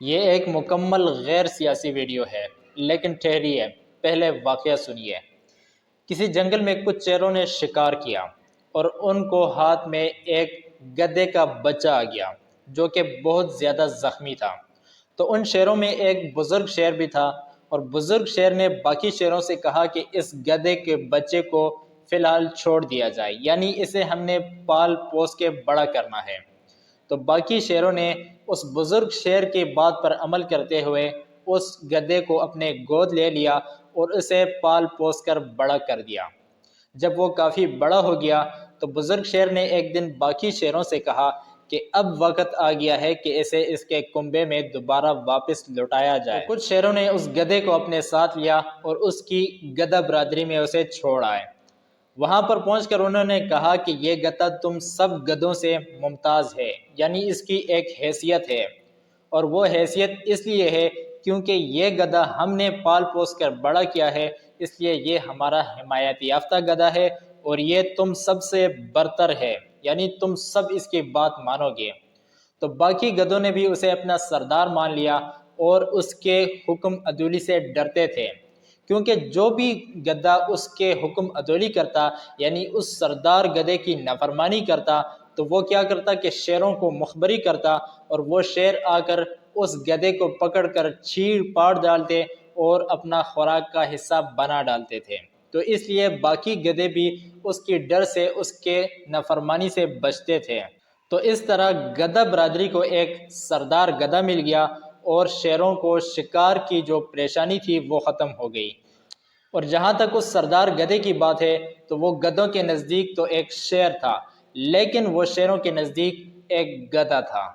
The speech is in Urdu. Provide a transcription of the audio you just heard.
یہ ایک مکمل غیر سیاسی ویڈیو ہے، لیکن ٹھہریے، پہلے واقعہ سنیے۔ کسی جنگل میں کچھ شیروں نے شکار کیا اور ان کو ہاتھ میں ایک گدھے کا بچہ آ گیا جو کہ بہت زیادہ زخمی تھا۔ تو ان شیروں میں ایک بزرگ شیر بھی تھا، اور بزرگ شیر نے باقی شیروں سے کہا کہ اس گدھے کے بچے کو فی الحال چھوڑ دیا جائے، یعنی اسے ہم نے پال پوس کے بڑا کرنا ہے۔ تو باقی شیروں نے اس بزرگ شیر کی بات پر عمل کرتے ہوئے اس گدھے کو اپنے گود لے لیا اور اسے پال پوس کر بڑا کر دیا۔ جب وہ کافی بڑا ہو گیا تو بزرگ شیر نے ایک دن باقی شیروں سے کہا کہ اب وقت آ گیا ہے کہ اسے اس کے کنبے میں دوبارہ واپس لوٹایا جائے۔ تو کچھ شیروں نے اس گدھے کو اپنے ساتھ لیا اور اس کی گدھا برادری میں اسے چھوڑ آئے۔ وہاں پر پہنچ کر انہوں نے کہا کہ یہ گدھا تم سب گدھوں سے ممتاز ہے، یعنی اس کی ایک حیثیت ہے، اور وہ حیثیت اس لیے ہے کیونکہ یہ گدھا ہم نے پال پوس کر بڑا کیا ہے، اس لیے یہ ہمارا حمایت یافتہ گدھا ہے اور یہ تم سب سے برتر ہے، یعنی تم سب اس کی بات مانو گے۔ تو باقی گدھوں نے بھی اسے اپنا سردار مان لیا اور اس کے حکم عدولی سے ڈرتے تھے، کیونکہ جو بھی گدھا اس کے حکم عدولی کرتا، یعنی اس سردار گدھے کی نافرمانی کرتا، تو وہ کیا کرتا کہ شیروں کو مخبری کرتا، اور وہ شیر آ کر اس گدھے کو پکڑ کر چیڑ پاڑ ڈالتے اور اپنا خوراک کا حصہ بنا ڈالتے تھے۔ تو اس لیے باقی گدھے بھی اس کی ڈر سے، اس کے نافرمانی سے بچتے تھے۔ تو اس طرح گدھا برادری کو ایک سردار گدھا مل گیا اور شیروں کو شکار کی جو پریشانی تھی وہ ختم ہو گئی۔ اور جہاں تک اس سردار گدھے کی بات ہے تو وہ گدھوں کے نزدیک تو ایک شیر تھا، لیکن وہ شیروں کے نزدیک ایک گدھا تھا۔